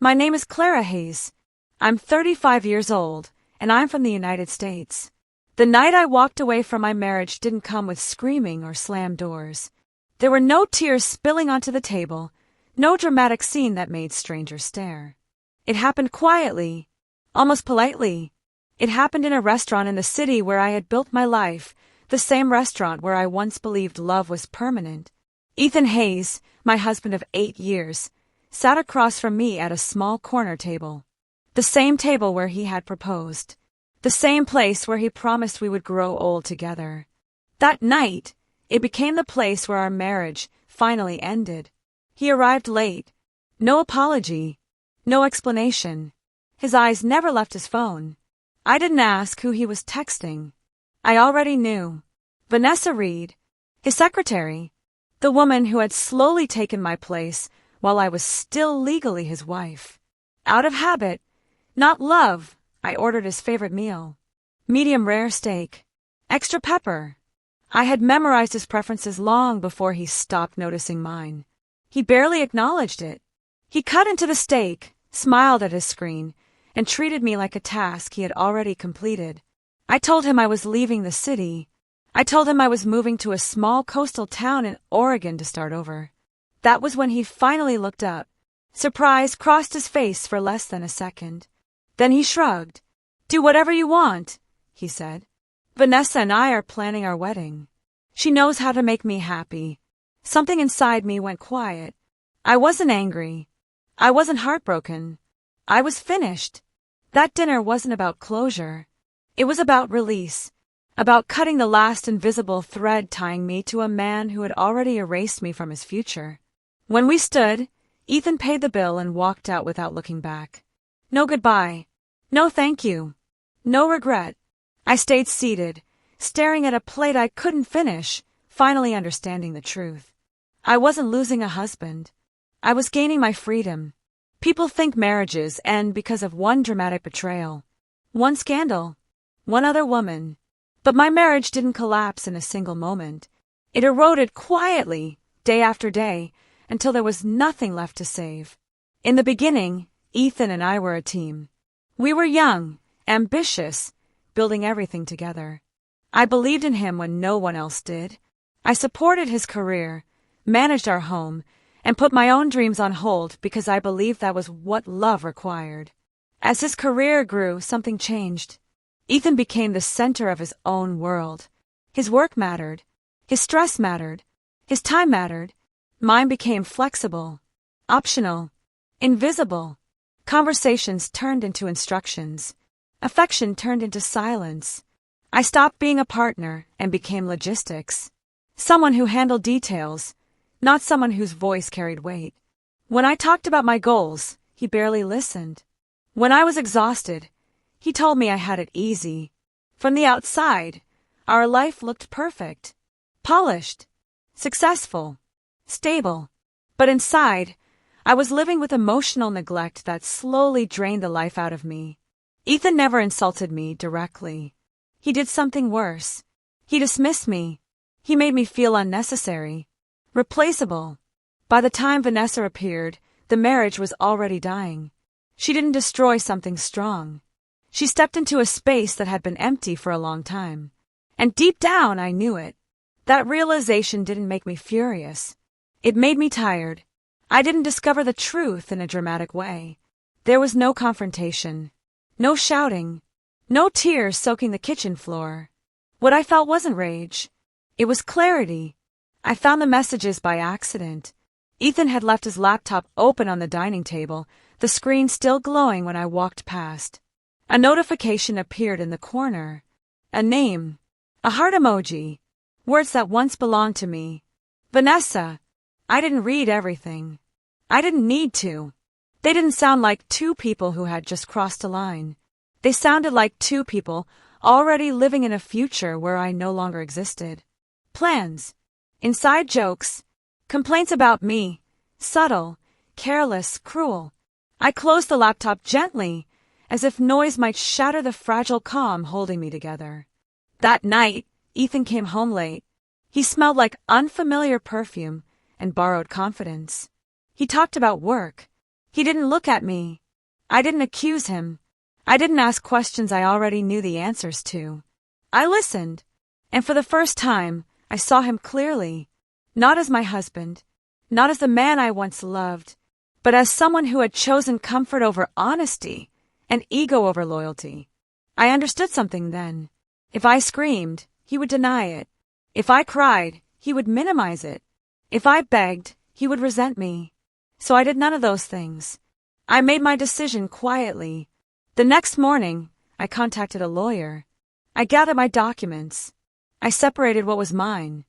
My name is Clara Hayes. I'm 35 years old, and I'm from the United States. The night I walked away from my marriage didn't come with screaming or slammed doors. There were no tears spilling onto the table, no dramatic scene that made strangers stare. It happened quietly, almost politely. It happened in a restaurant in the city where I had built my life, the same restaurant where I once believed love was permanent. Ethan Hayes, my husband of 8 years, sat across from me at a small corner table. The same table where he had proposed. The same place where he promised we would grow old together. That night, it became the place where our marriage finally ended. He arrived late. No apology. No explanation. His eyes never left his phone. I didn't ask who he was texting. I already knew. Vanessa Reed, his secretary, the woman who had slowly taken my place while I was still legally his wife. Out of habit, not love, I ordered his favorite meal. Medium rare steak. Extra pepper. I had memorized his preferences long before he stopped noticing mine. He barely acknowledged it. He cut into the steak, smiled at his screen, and treated me like a task he had already completed. I told him I was leaving the city. I told him I was moving to a small coastal town in Oregon to start over. That was when he finally looked up. Surprise crossed his face for less than a second. Then he shrugged. "Do whatever you want," he said. "Vanessa and I are planning our wedding. She knows how to make me happy." Something inside me went quiet. I wasn't angry. I wasn't heartbroken. I was finished. That dinner wasn't about closure. It was about release, about cutting the last invisible thread tying me to a man who had already erased me from his future. When we stood, Ethan paid the bill and walked out without looking back. No goodbye. No thank you. No regret. I stayed seated, staring at a plate I couldn't finish, finally understanding the truth. I wasn't losing a husband. I was gaining my freedom. People think marriages end because of one dramatic betrayal, one scandal, one other woman. But my marriage didn't collapse in a single moment. It eroded quietly, day after day, until there was nothing left to save. In the beginning, Ethan and I were a team. We were young, ambitious, building everything together. I believed in him when no one else did. I supported his career, managed our home, and put my own dreams on hold because I believed that was what love required. As his career grew, something changed. Ethan became the center of his own world. His work mattered. His stress mattered. His time mattered. Mine became flexible, optional, invisible. Conversations turned into instructions. Affection turned into silence. I stopped being a partner and became logistics. Someone who handled details, not someone whose voice carried weight. When I talked about my goals, he barely listened. When I was exhausted, he told me I had it easy. From the outside, our life looked perfect, polished, successful, stable. But inside, I was living with emotional neglect that slowly drained the life out of me. Ethan never insulted me directly. He did something worse. He dismissed me. He made me feel unnecessary, replaceable. By the time Vanessa appeared, the marriage was already dying. She didn't destroy something strong. She stepped into a space that had been empty for a long time. And deep down, I knew it. That realization didn't make me furious. It made me tired. I didn't discover the truth in a dramatic way. There was no confrontation, no shouting, no tears soaking the kitchen floor. What I felt wasn't rage. It was clarity. I found the messages by accident. Ethan had left his laptop open on the dining table, the screen still glowing when I walked past. A notification appeared in the corner. A name. A heart emoji. Words that once belonged to me. Vanessa. I didn't read everything. I didn't need to. They didn't sound like two people who had just crossed a line. They sounded like two people already living in a future where I no longer existed. Plans. Inside jokes. Complaints about me. Subtle. Careless. Cruel. I closed the laptop gently, as if noise might shatter the fragile calm holding me together. That night, Ethan came home late. He smelled like unfamiliar perfume and borrowed confidence. He talked about work, He didn't look at me. I didn't accuse him. I didn't ask questions I already knew the answers to. I listened, and for the first time, I saw him clearly, not as my husband, not as the man I once loved, but as someone who had chosen comfort over honesty and ego over loyalty. I understood something then. If I screamed, he would deny it. If I cried, he would minimize it. If I begged, he would resent me. So I did none of those things. I made my decision quietly. The next morning, I contacted a lawyer. I gathered my documents. I separated what was mine.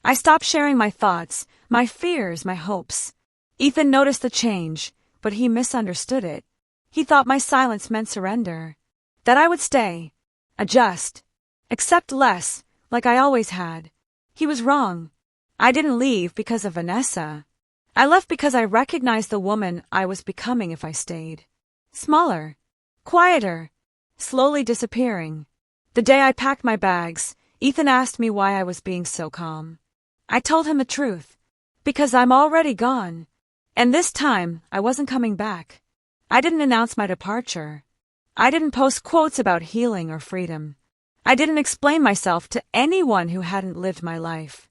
I stopped sharing my thoughts, my fears, my hopes. Ethan noticed the change, but he misunderstood it. He thought my silence meant surrender. That I would stay, adjust, accept less, like I always had. He was wrong. I didn't leave because of Vanessa. I left because I recognized the woman I was becoming if I stayed. Smaller, quieter, slowly disappearing. The day I packed my bags, Ethan asked me why I was being so calm. I told him the truth. Because I'm already gone. And this time, I wasn't coming back. I didn't announce my departure. I didn't post quotes about healing or freedom. I didn't explain myself to anyone who hadn't lived my life.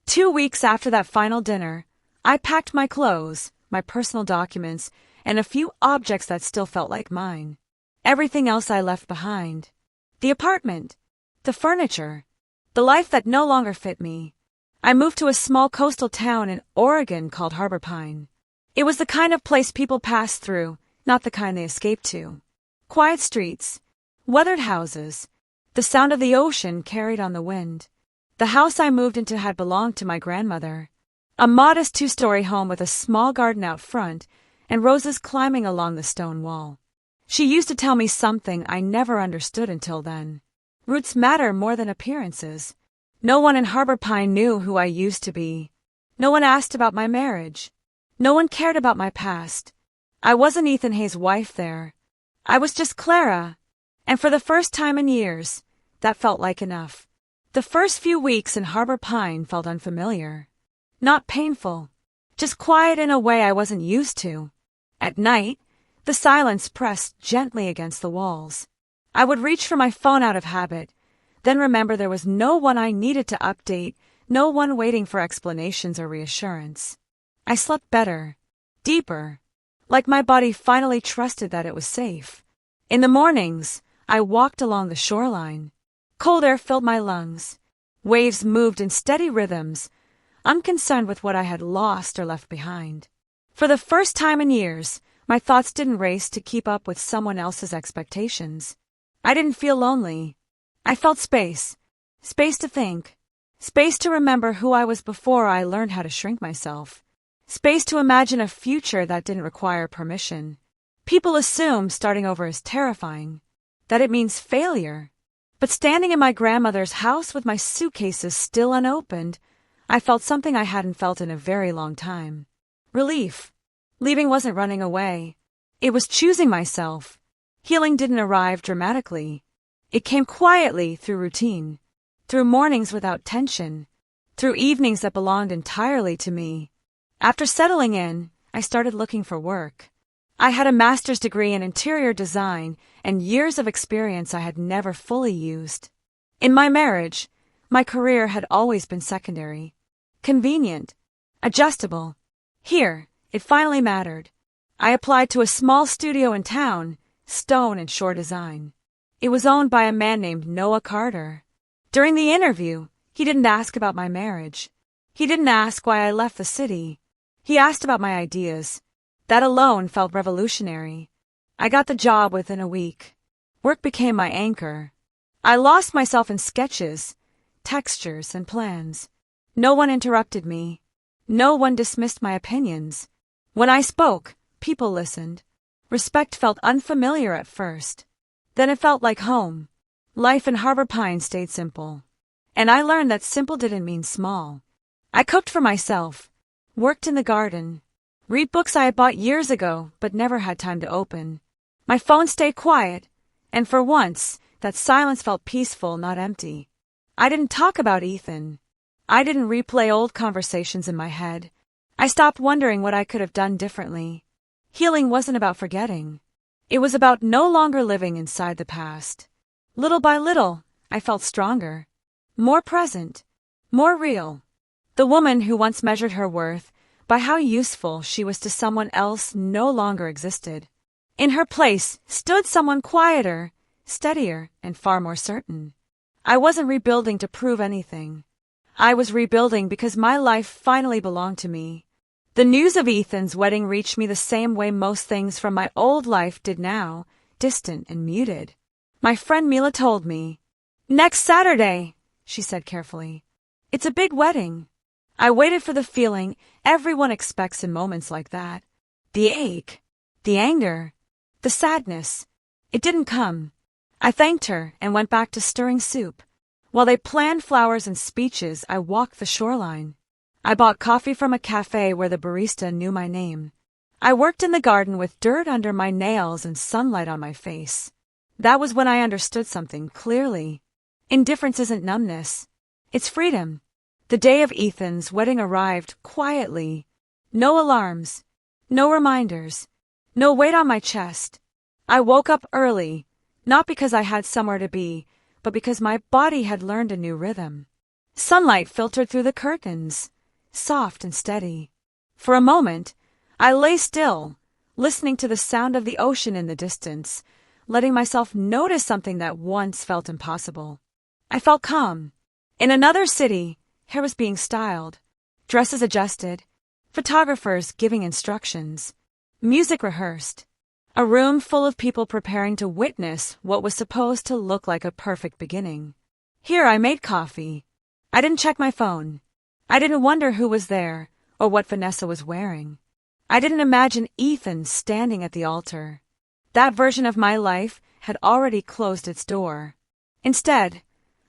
2 weeks after that final dinner, I packed my clothes, my personal documents, and a few objects that still felt like mine. Everything else I left behind. The apartment, the furniture, the life that no longer fit me. I moved to a small coastal town in Oregon called Harbor Pine. It was the kind of place people passed through, not the kind they escaped to. Quiet streets, weathered houses, the sound of the ocean carried on the wind. The house I moved into had belonged to my grandmother. A modest 2-story home with a small garden out front and roses climbing along the stone wall. She used to tell me something I never understood until then. Roots matter more than appearances. No one in Harbor Pine knew who I used to be. No one asked about my marriage. No one cared about my past. I wasn't Ethan Hayes' wife there. I was just Clara. And for the first time in years, that felt like enough. The first few weeks in Harbor Pine felt unfamiliar. Not painful, just quiet in a way I wasn't used to. At night, the silence pressed gently against the walls. I would reach for my phone out of habit, then remember there was no one I needed to update, no one waiting for explanations or reassurance. I slept better, deeper, like my body finally trusted that it was safe. In the mornings, I walked along the shoreline. Cold air filled my lungs. Waves moved in steady rhythms, unconcerned with what I had lost or left behind. For the first time in years, my thoughts didn't race to keep up with someone else's expectations. I didn't feel lonely. I felt space. Space to think. Space to remember who I was before I learned how to shrink myself. Space to imagine a future that didn't require permission. People assume starting over is terrifying, that it means failure. But standing in my grandmother's house with my suitcases still unopened, I felt something I hadn't felt in a very long time. Relief. Leaving wasn't running away. It was choosing myself. Healing didn't arrive dramatically. It came quietly through routine, through mornings without tension, through evenings that belonged entirely to me. After settling in, I started looking for work. I had a master's degree in interior design and years of experience I had never fully used. In my marriage, my career had always been secondary. Convenient. Adjustable. Here, it finally mattered. I applied to a small studio in town, Stone and Shore Design. It was owned by a man named Noah Carter. During the interview, he didn't ask about my marriage. He didn't ask why I left the city. He asked about my ideas. That alone felt revolutionary. I got the job within a week. Work became my anchor. I lost myself in sketches, textures, and plans. No one interrupted me. No one dismissed my opinions. When I spoke, people listened. Respect felt unfamiliar at first. Then it felt like home. Life in Harbor Pine stayed simple. And I learned that simple didn't mean small. I cooked for myself, worked in the garden, read books I had bought years ago but never had time to open. My phone stayed quiet, and for once, that silence felt peaceful, not empty. I didn't talk about Ethan. I didn't replay old conversations in my head. I stopped wondering what I could have done differently. Healing wasn't about forgetting. It was about no longer living inside the past. Little by little, I felt stronger, more present, more real. The woman who once measured her worth by how useful she was to someone else no longer existed. In her place stood someone quieter, steadier, and far more certain. I wasn't rebuilding to prove anything. I was rebuilding because my life finally belonged to me. The news of Ethan's wedding reached me the same way most things from my old life did now, distant and muted. My friend Mila told me. "Next Saturday," she said carefully. "It's a big wedding." I waited for the feeling everyone expects in moments like that. The ache, the anger, the sadness. It didn't come. I thanked her and went back to stirring soup. While they planned flowers and speeches, I walked the shoreline. I bought coffee from a cafe where the barista knew my name. I worked in the garden with dirt under my nails and sunlight on my face. That was when I understood something clearly. Indifference isn't numbness. It's freedom. The day of Ethan's wedding arrived quietly. No alarms, no reminders, no weight on my chest. I woke up early, not because I had somewhere to be, but because my body had learned a new rhythm. Sunlight filtered through the curtains, soft and steady. For a moment, I lay still, listening to the sound of the ocean in the distance, letting myself notice something that once felt impossible. I felt calm. In another city, hair was being styled, dresses adjusted, photographers giving instructions, music rehearsed. A room full of people preparing to witness what was supposed to look like a perfect beginning. Here I made coffee. I didn't check my phone. I didn't wonder who was there or what Vanessa was wearing. I didn't imagine Ethan standing at the altar. That version of my life had already closed its door. Instead,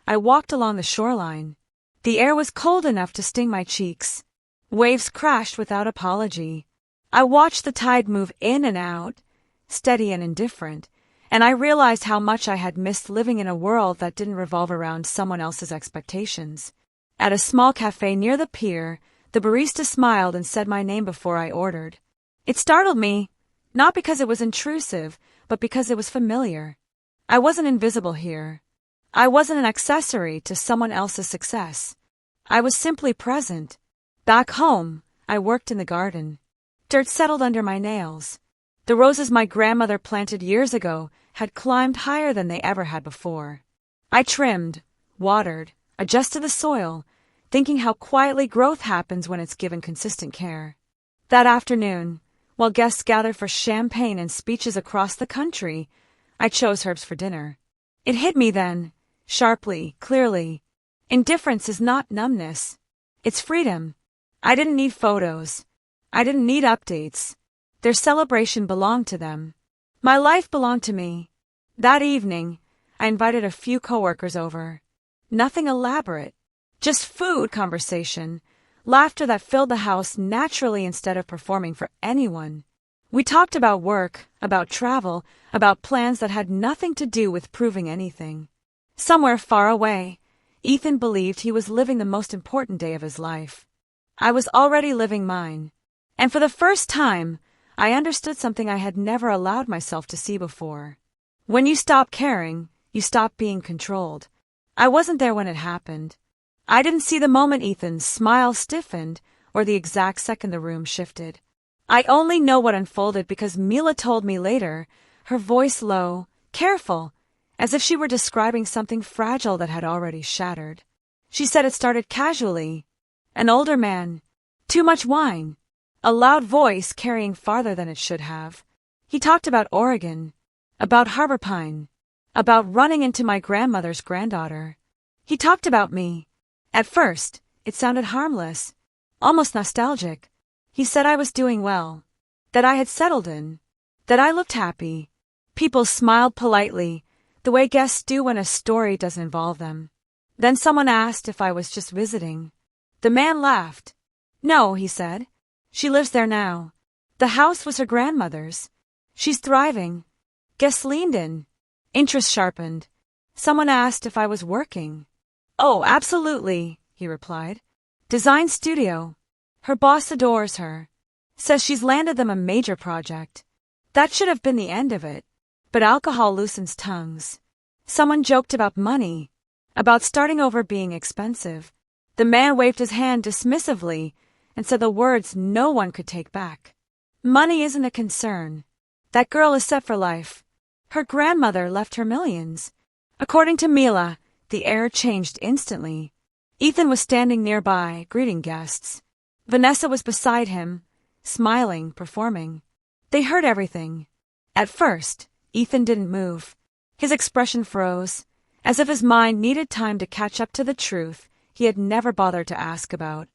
I walked along the shoreline. The air was cold enough to sting my cheeks. Waves crashed without apology. I watched the tide move in and out, steady and indifferent, and I realized how much I had missed living in a world that didn't revolve around someone else's expectations. At a small cafe near the pier, the barista smiled and said my name before I ordered. It startled me, not because it was intrusive, but because it was familiar. I wasn't invisible here. I wasn't an accessory to someone else's success. I was simply present. Back home, I worked in the garden. Dirt settled under my nails. The roses my grandmother planted years ago had climbed higher than they ever had before. I trimmed, watered, adjusted the soil, thinking how quietly growth happens when it's given consistent care. That afternoon, while guests gathered for champagne and speeches across the country, I chose herbs for dinner. It hit me then, sharply, clearly. Indifference is not numbness. It's freedom. I didn't need photos. I didn't need updates. Their celebration belonged to them. My life belonged to me. That evening, I invited a few coworkers over. Nothing elaborate. Just food conversation, laughter that filled the house naturally instead of performing for anyone. We talked about work, about travel, about plans that had nothing to do with proving anything. Somewhere far away, Ethan believed he was living the most important day of his life. I was already living mine. And for the first time, I understood something I had never allowed myself to see before. When you stop caring, you stop being controlled. I wasn't there when it happened. I didn't see the moment Ethan's smile stiffened or the exact second the room shifted. I only know what unfolded because Mila told me later, her voice low, careful, as if she were describing something fragile that had already shattered. She said it started casually. An older man. Too much wine. A loud voice carrying farther than it should have. He talked about Oregon, about Harbor Pine, about running into my grandmother's granddaughter. He talked about me. At first, it sounded harmless, almost nostalgic. He said I was doing well, that I had settled in, that I looked happy. People smiled politely, the way guests do when a story doesn't involve them. Then someone asked if I was just visiting. The man laughed. No, he said. She lives there now. The house was her grandmother's. She's thriving. Guests leaned in. Interest sharpened. Someone asked if I was working. Oh, absolutely, he replied. Design studio. Her boss adores her. Says she's landed them a major project. That should have been the end of it. But alcohol loosens tongues. Someone joked about money, about starting over being expensive. The man waved his hand dismissively and said the words no one could take back. Money isn't a concern. That girl is set for life. Her grandmother left her millions. According to Mila, the air changed instantly. Ethan was standing nearby, greeting guests. Vanessa was beside him, smiling, performing. They heard everything. At first, Ethan didn't move. His expression froze, as if his mind needed time to catch up to the truth he had never bothered to ask about.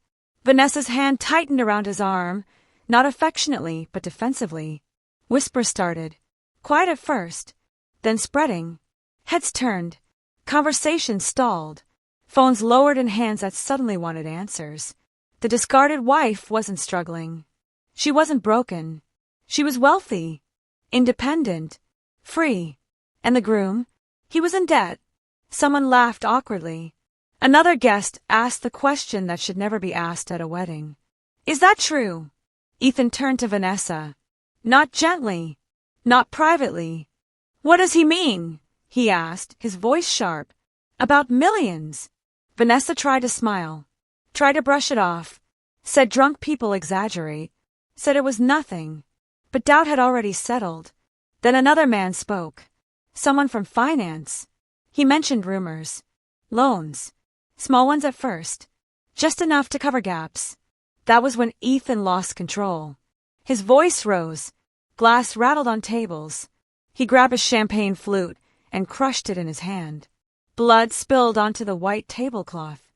Vanessa's hand tightened around his arm, not affectionately but defensively. Whispers started, quiet at first, then spreading. Heads turned. Conversations stalled. Phones lowered in hands that suddenly wanted answers. The discarded wife wasn't struggling. She wasn't broken. She was wealthy, independent, free. And the groom? He was in debt. Someone laughed awkwardly. Another guest asked the question that should never be asked at a wedding. Is that true? Ethan turned to Vanessa. Not gently. Not privately. What does he mean? He asked, his voice sharp. About millions. Vanessa tried to smile. Tried to brush it off. Said drunk people exaggerate. Said it was nothing. But doubt had already settled. Then another man spoke. Someone from finance. He mentioned rumors. Loans. Small ones at first. Just enough to cover gaps. That was when Ethan lost control. His voice rose. Glass rattled on tables. He grabbed a champagne flute and crushed it in his hand. Blood spilled onto the white tablecloth.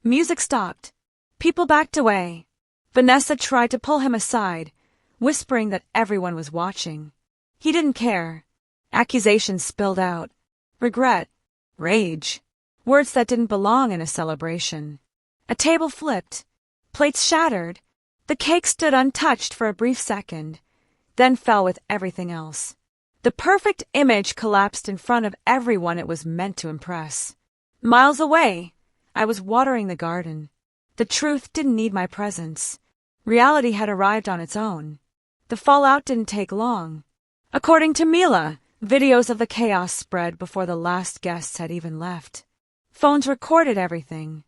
Music stopped. People backed away. Vanessa tried to pull him aside, whispering that everyone was watching. He didn't care. Accusations spilled out. Regret. Rage. Words that didn't belong in a celebration. A table flipped. Plates shattered. The cake stood untouched for a brief second, then fell with everything else. The perfect image collapsed in front of everyone it was meant to impress. Miles away, I was watering the garden. The truth didn't need my presence. Reality had arrived on its own. The fallout didn't take long. According to Mila, videos of the chaos spread before the last guests had even left. Phones recorded everything.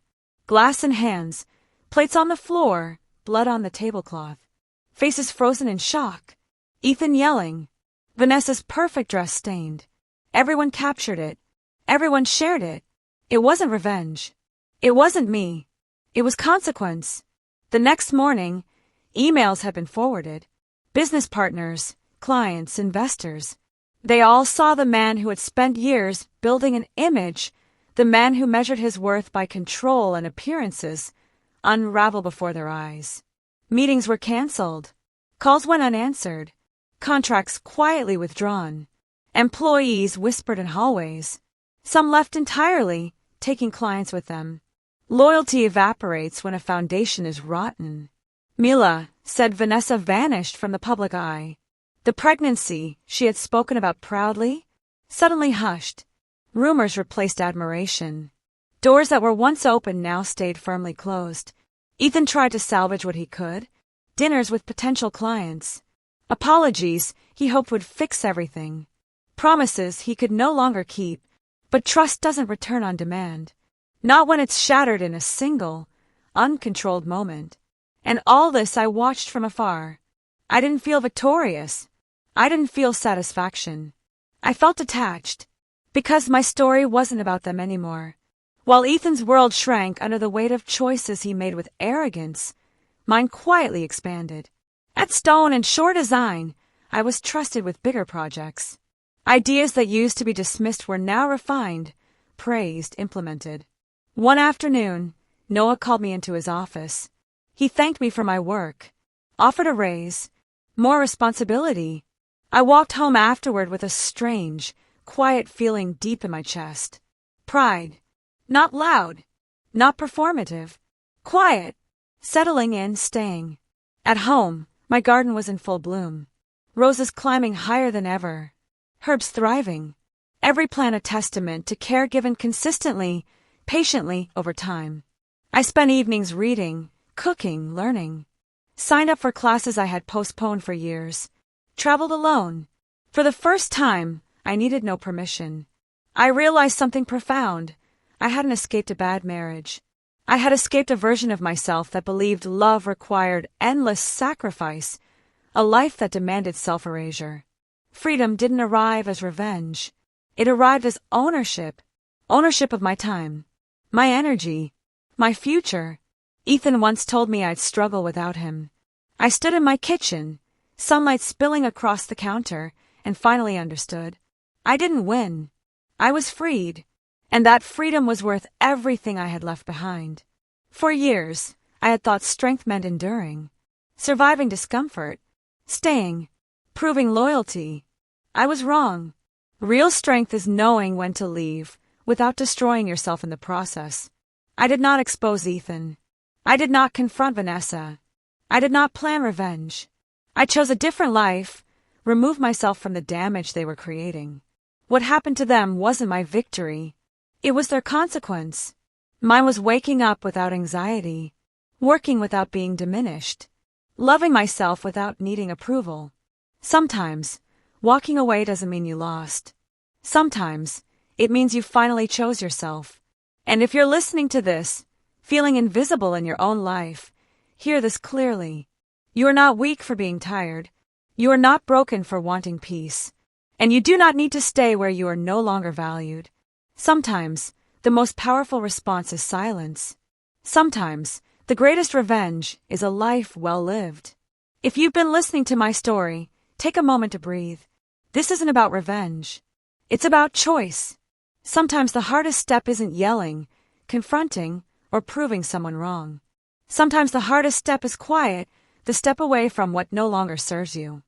Glass in hands, plates on the floor, blood on the tablecloth. Faces frozen in shock. Ethan yelling. Vanessa's perfect dress stained. Everyone captured it. Everyone shared it. It wasn't revenge. It wasn't me. It was consequence. The next morning, emails had been forwarded. Business partners, clients, investors. They all saw the man who had spent years building an image, the man who measured his worth by control and appearances, unravel before their eyes. Meetings were canceled. Calls went unanswered. Contracts quietly withdrawn. Employees whispered in hallways. Some left entirely, taking clients with them. Loyalty evaporates when a foundation is rotten. Mila said Vanessa vanished from the public eye. The pregnancy she had spoken about proudly, suddenly hushed. Rumors replaced admiration. Doors that were once open now stayed firmly closed. Ethan tried to salvage what he could. Dinners with potential clients. Apologies he hoped would fix everything. Promises he could no longer keep. But trust doesn't return on demand. Not when it's shattered in a single, uncontrolled moment. And all this I watched from afar. I didn't feel victorious. I didn't feel satisfaction. I felt detached. Because my story wasn't about them anymore. While Ethan's world shrank under the weight of choices he made with arrogance, mine quietly expanded. At Stone and Shore Design, I was trusted with bigger projects. Ideas that used to be dismissed were now refined, praised, implemented. One afternoon, Noah called me into his office. He thanked me for my work, offered a raise, more responsibility. I walked home afterward with a strange, quiet feeling deep in my chest. Pride. Not loud. Not performative. Quiet. Settling in, staying. At home, my garden was in full bloom. Roses climbing higher than ever. Herbs thriving. Every plant a testament to care given consistently, patiently over time. I spent evenings reading, cooking, learning. Signed up for classes I had postponed for years. Traveled alone. For the first time, I needed no permission. I realized something profound. I hadn't escaped a bad marriage. I had escaped a version of myself that believed love required endless sacrifice, a life that demanded self-erasure. Freedom didn't arrive as revenge. It arrived as ownership. Ownership of my time, my energy, my future. Ethan once told me I'd struggle without him. I stood in my kitchen, sunlight spilling across the counter, and finally understood. I didn't win. I was freed. And that freedom was worth everything I had left behind. For years, I had thought strength meant enduring, surviving discomfort, staying, proving loyalty. I was wrong. Real strength is knowing when to leave, without destroying yourself in the process. I did not expose Ethan. I did not confront Vanessa. I did not plan revenge. I chose a different life, removed myself from the damage they were creating. What happened to them wasn't my victory. It was their consequence. Mine was waking up without anxiety, working without being diminished, loving myself without needing approval. Sometimes, walking away doesn't mean you lost. Sometimes, it means you finally chose yourself. And if you're listening to this, feeling invisible in your own life, hear this clearly. You are not weak for being tired. You are not broken for wanting peace. And you do not need to stay where you are no longer valued. Sometimes, the most powerful response is silence. Sometimes, the greatest revenge is a life well lived. If you've been listening to my story, take a moment to breathe. This isn't about revenge. It's about choice. Sometimes the hardest step isn't yelling, confronting, or proving someone wrong. Sometimes the hardest step is quiet, the step away from what no longer serves you.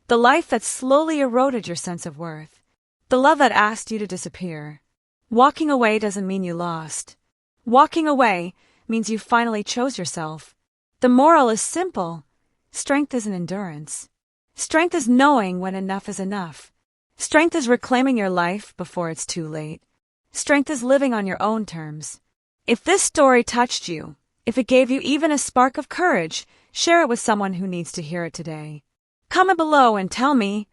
The life that slowly eroded your sense of worth. The love that asked you to disappear. Walking away doesn't mean you lost. Walking away means you finally chose yourself. The moral is simple. Strength isn't endurance. Strength is knowing when enough is enough. Strength is reclaiming your life before it's too late. Strength is living on your own terms. If this story touched you, if it gave you even a spark of courage, share it with someone who needs to hear it today. Comment below and tell me,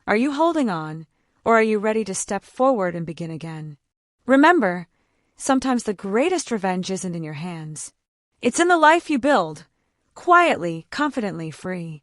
are you holding on, or are you ready to step forward and begin again? Remember, sometimes the greatest revenge isn't in your hands. It's in the life you build, quietly, confidently free.